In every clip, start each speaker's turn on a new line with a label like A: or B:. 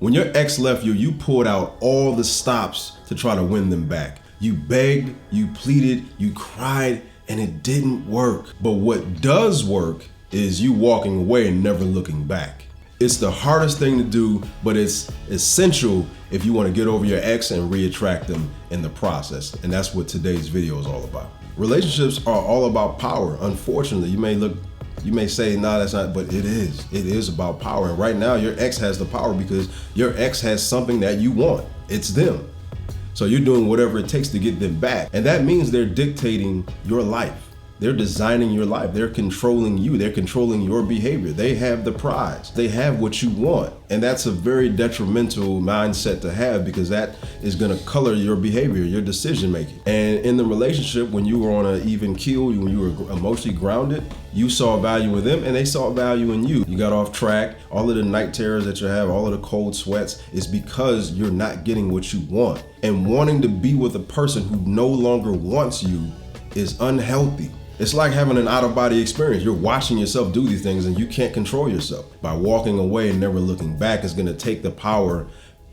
A: When your ex left you, you pulled out all the stops to try to win them back. You begged, you pleaded, you cried, and it didn't work. But what does work is you walking away and never looking back. It's the hardest thing to do, but it's essential if you want to get over your ex and reattract them in the process. And that's what today's video is all about. Relationships are all about power. Unfortunately, you may say, nah, that's not, but it is. It is about power. And right now, your ex has the power because your ex has something that you want. It's them. So you're doing whatever it takes to get them back. And that means they're dictating your life. They're designing your life. They're controlling you. They're controlling your behavior. They have the prize. They have what you want. And that's a very detrimental mindset to have because that is going to color your behavior, your decision making. And in the relationship, when you were on an even keel, when you were emotionally grounded, you saw value in them and they saw value in you. You got off track. All of the night terrors that you have, all of the cold sweats is because you're not getting what you want. And wanting to be with a person who no longer wants you is unhealthy. It's like having an out-of-body experience. You're watching yourself do these things and you can't control yourself. By walking away and never looking back, it's gonna take the power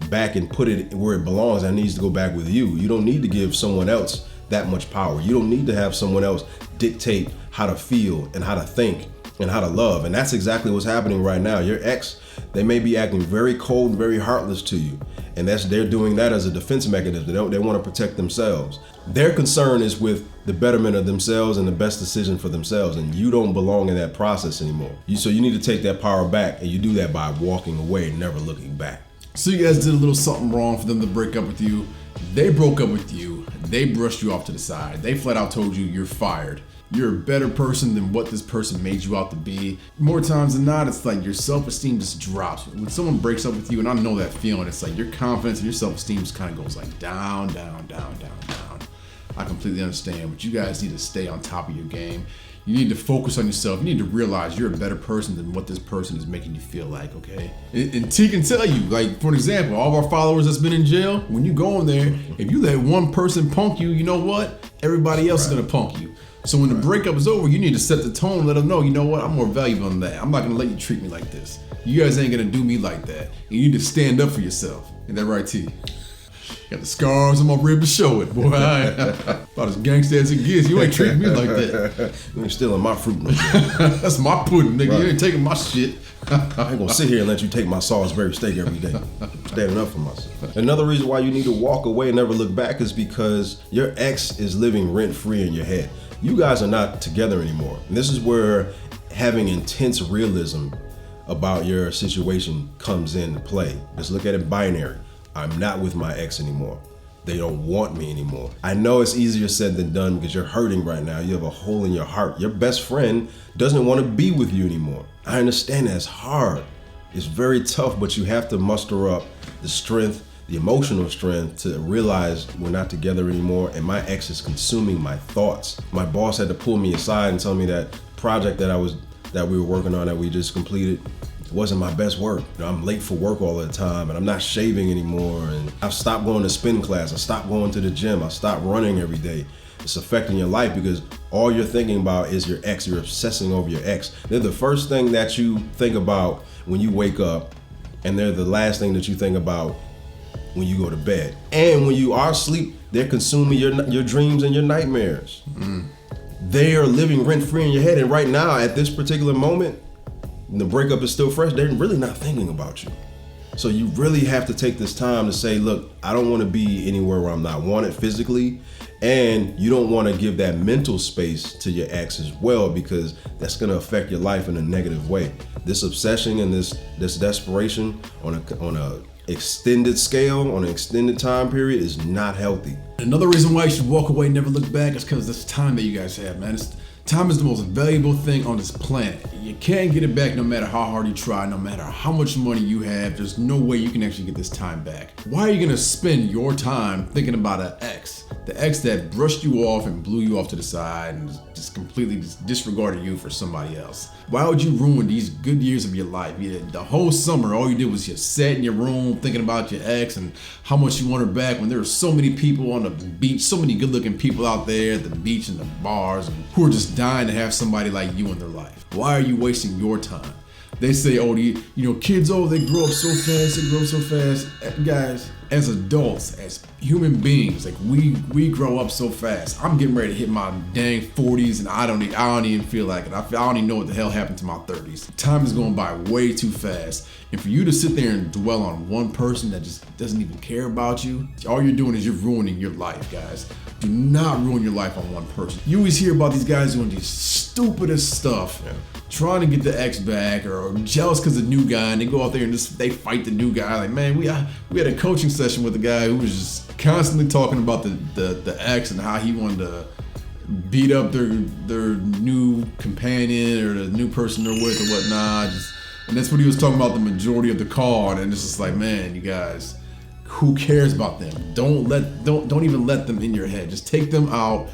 A: back and put it where it belongs. That needs to go back with you. You don't need to give someone else that much power. You don't need to have someone else dictate how to feel and how to think and how to love. And that's exactly what's happening right now. Your ex, they may be acting very cold, very heartless to you. And they're doing that as a defense mechanism. They want to protect themselves. Their concern is with the betterment of themselves and the best decision for themselves. And you don't belong in that process anymore. So you need to take that power back, and you do that by walking away and never looking back.
B: So you guys did a little something wrong for them to break up with you. They broke up with you. They brushed you off to the side. They flat out told you you're fired. You're a better person than what this person made you out to be. More times than not, it's like your self-esteem just drops. When someone breaks up with you, and I know that feeling, it's like your confidence and your self-esteem just kind of goes like down, down, down, down, down. I completely understand, but you guys need to stay on top of your game. You need to focus on yourself. You need to realize you're a better person than what this person is making you feel like, okay? And T can tell you, like, for an example, all of our followers that's been in jail, when you go in there, if you let one person punk you, you know what? Everybody else is gonna punk you. So when the breakup is over, you need to set the tone, let them know, you know what, I'm more valuable than that. I'm not gonna let you treat me like this. You guys ain't gonna do me like that. You need to stand up for yourself. Ain't that right, T? Got the scars on my rib to show it, boy. About as gangster as it gets. You ain't treating me like that.
A: You ain't stealing my fruit no more.
B: That's my pudding, nigga. Right. You ain't taking my shit.
A: I ain't gonna sit here and let you take my Salisbury steak every day. I'm standing up for myself. Another reason why you need to walk away and never look back is because your ex is living rent-free in your head. You guys are not together anymore. And this is where having intense realism about your situation comes into play. Just look at it binary. I'm not with my ex anymore. They don't want me anymore. I know it's easier said than done because you're hurting right now. You have a hole in your heart. Your best friend doesn't want to be with you anymore. I understand that's hard. It's very tough, but you have to muster up the strength, the emotional strength to realize we're not together anymore and my ex is consuming my thoughts. My boss had to pull me aside and tell me that project that we were working on that we just completed wasn't my best work. You know, I'm late for work all the time and I'm not shaving anymore and I've stopped going to spin class. I stopped going to the gym. I stopped running every day. It's affecting your life because all you're thinking about is your ex. You're obsessing over your ex. They're the first thing that you think about when you wake up and they're the last thing that you think about when you go to bed. And when you are asleep, they're consuming your dreams and your nightmares. They are living rent-free in your head. And right now, at this particular moment, the breakup is still fresh, they're really not thinking about you. So you really have to take this time to say, look, I don't want to be anywhere where I'm not wanted physically. And you don't want to give that mental space to your ex as well, because that's going to affect your life in a negative way. This obsession and this desperation on a extended scale, on an extended time period is not healthy.
B: Another reason why you should walk away and never look back is because this time that you guys have, man. Time is the most valuable thing on this planet. You can't get it back no matter how hard you try, no matter how much money you have. There's no way you can actually get this time back. Why are you gonna spend your time thinking about an ex? The ex that brushed you off and blew you off to the side and just completely disregarded you for somebody else. Why would you ruin these good years of your life? The whole summer, all you did was just sit in your room thinking about your ex and how much you want her back when there were so many people on the beach, so many good looking people out there at the beach and the bars and who are just dying to have somebody like you in their life. Why are you wasting your time? They say, oh, kids, they grow up so fast, Guys, as adults, as human beings, like we grow up so fast. I'm getting ready to hit my dang 40s, and I don't even feel like it. I don't even know what the hell happened to my 30s. Time is going by way too fast. And for you to sit there and dwell on one person that just doesn't even care about you, all you're doing is you're ruining your life, guys. Do not ruin your life on one person. You always hear about these guys doing these stupidest stuff, trying to get the ex back, or jealous because of the new guy, and they go out there and they fight the new guy. Like, man, we had a coaching session with a guy who was just constantly talking about the ex and how he wanted to beat up their new companion or the new person they're with or whatnot. And that's what he was talking about the majority of the call. And it's just like, man, you guys, who cares about them? Don't even let them in your head. Just take them out,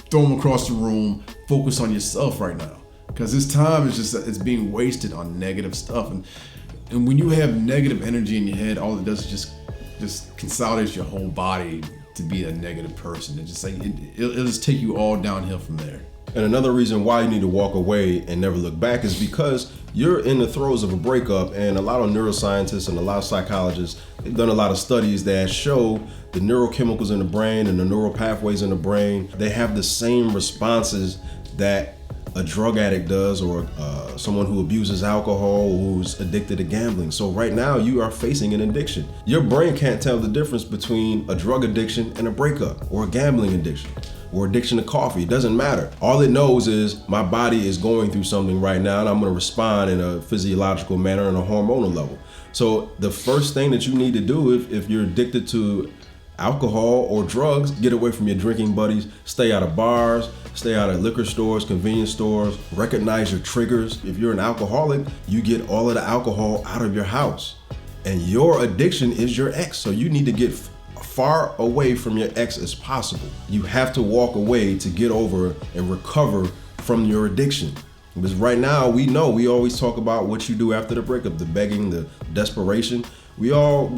B: throw them across the room, focus on yourself right now. Because this time it's being wasted on negative stuff. And when you have negative energy in your head, all it does is just consolidates your whole body to be a negative person. It's just like it'll just take you all downhill from there.
A: And another reason why you need to walk away and never look back is because you're in the throes of a breakup, and a lot of neuroscientists and a lot of psychologists, they've done a lot of studies that show the neurochemicals in the brain and the neural pathways in the brain, they have the same responses that a drug addict does, or someone who abuses alcohol, who's addicted to gambling. So right now you are facing an addiction. Your brain can't tell the difference between a drug addiction and a breakup, or a gambling addiction, or addiction to coffee. It doesn't matter. All it knows is my body is going through something right now, and I'm going to respond in a physiological manner and a hormonal level. So the first thing that you need to do if you're addicted to alcohol or drugs, get away from your drinking buddies, stay out of bars, stay out of liquor stores, convenience stores, recognize your triggers. If you're an alcoholic, you get all of the alcohol out of your house. And your addiction is your ex, so you need to get far away from your ex as possible. You have to walk away to get over and recover from your addiction. Because right now, we always talk about what you do after the breakup, the begging, the desperation. We all,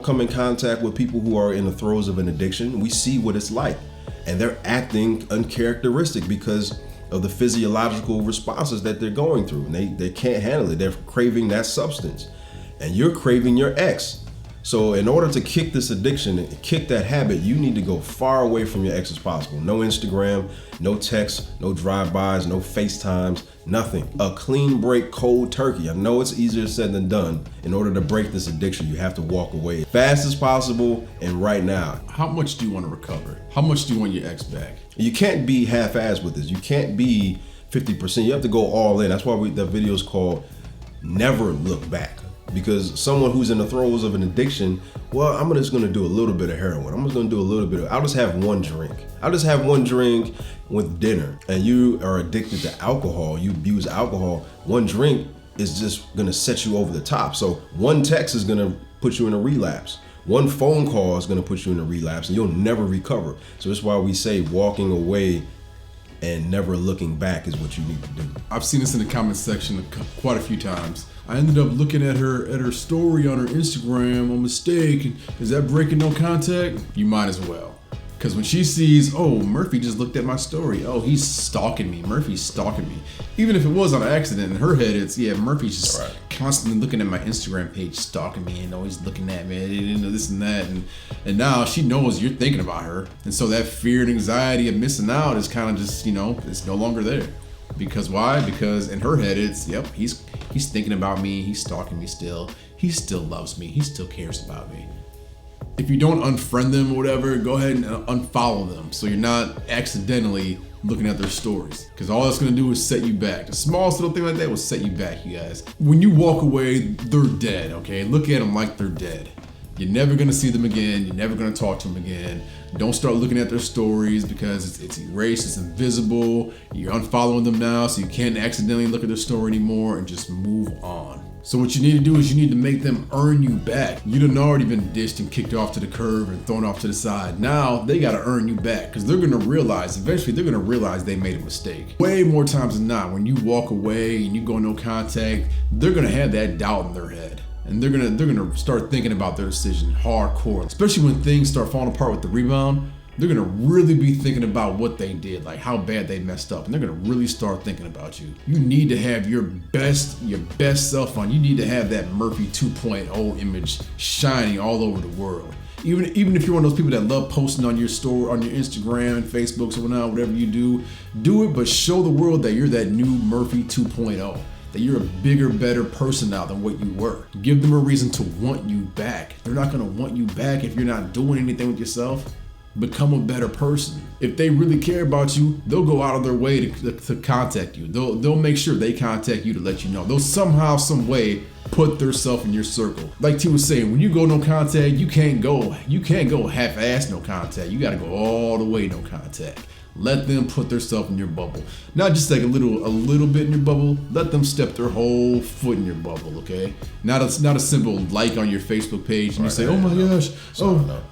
A: come in contact with people who are in the throes of an addiction. We see what it's like, and they're acting uncharacteristic because of the physiological responses that they're going through, and they can't handle it. They're craving that substance, and you're craving your ex. So in order to kick this addiction and kick that habit, you need to go far away from your ex as possible. No Instagram, no texts, no drive-bys, no FaceTimes, nothing. A clean break, cold turkey. I know it's easier said than done. In order to break this addiction, you have to walk away as fast as possible and right now.
B: How much do you want to recover? How much do you want your ex back?
A: You can't be half-assed with this. You can't be 50%. You have to go all in. That's why the video is called Never Look Back. Because someone who's in the throes of an addiction, well, I'm just gonna do a little bit of heroin. I'm just gonna do a little bit I'll just have one drink. I'll just have one drink with dinner. And you are addicted to alcohol, you abuse alcohol. One drink is just gonna set you over the top. So one text is gonna put you in a relapse. One phone call is gonna put you in a relapse, and you'll never recover. So that's why we say walking away and never looking back is what you need to do.
B: I've seen this in the comment section quite a few times. I ended up looking at her story on her Instagram on mistake. And is that breaking no contact? You might as well. Because when she sees, oh, Murphy just looked at my story. Oh, he's stalking me. Murphy's stalking me. Even if it was on accident, in her head, it's, yeah, Murphy's just constantly looking at my Instagram page, stalking me, and always looking at me, and this and that. And now she knows you're thinking about her. And so that fear and anxiety of missing out is kind of just, it's no longer there. Because why? Because in her head, it's, yep, he's thinking about me. He's stalking me still. He still loves me. He still cares about me. If you don't unfriend them or whatever, go ahead and unfollow them so you're not accidentally looking at their stories. Because all that's going to do is set you back. The smallest little thing like that will set you back, you guys. When you walk away, they're dead, okay? Look at them like they're dead. You're never going to see them again. You're never going to talk to them again. Don't start looking at their stories because it's erased, it's invisible. You're unfollowing them now so you can't accidentally look at their story anymore, and just move on. So what you need to do is you need to make them earn you back. You done already been dished and kicked off to the curb and thrown off to the side. Now they got to earn you back because they're going to realize, eventually they're going to realize they made a mistake. Way more times than not, when you walk away and you go no contact, they're going to have that doubt in their head. And they're gonna start thinking about their decision hardcore. Especially when things start falling apart with the rebound. they're gonna really be thinking about what they did, like how bad they messed up, and they're gonna really start thinking about you. You need to have your best self on. You need to have that Murphy 2.0 image shining all over the world. Even if you're one of those people that love posting on your store, on your Instagram, Facebook, so whatever you do it, but show the world that you're that new Murphy 2.0. That you're a bigger, better person now than what you were. Give them a reason to want you back. They're not gonna want you back if you're not doing anything with yourself. Become a better person. If they really care about you, they'll go out of their way to contact you. They'll make sure they contact you to let you know. They'll somehow, some way put themselves in your circle. Like T was saying, when you go no contact, you can't go half-ass no contact. You gotta go all the way no contact. Let them put themselves in your bubble. Not just like a little bit in your bubble. Let them step their whole foot in your bubble, okay? Not a simple like on your Facebook page and you say, oh my gosh,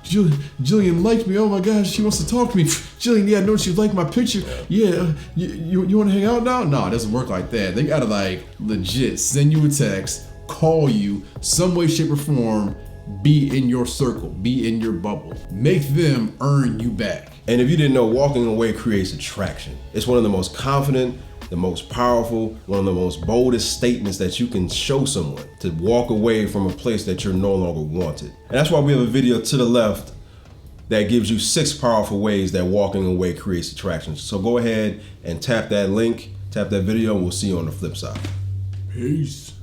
B: Jillian liked me. Oh my gosh, she wants to talk to me. Jillian, yeah, don't you like my picture? Yeah, you want to hang out now? No, it doesn't work like that. They gotta like legit send you a text, call you, some way, shape, or form. Be in your circle, be in your bubble. Make them earn you back.
A: And if you didn't know, walking away creates attraction. It's one of the most confident, the most powerful, one of the most boldest statements that you can show someone, to walk away from a place that you're no longer wanted. And that's why we have a video to the left that gives you 6 powerful ways that walking away creates attraction. So go ahead and tap that link, tap that video, and we'll see you on the flip side.
B: Peace.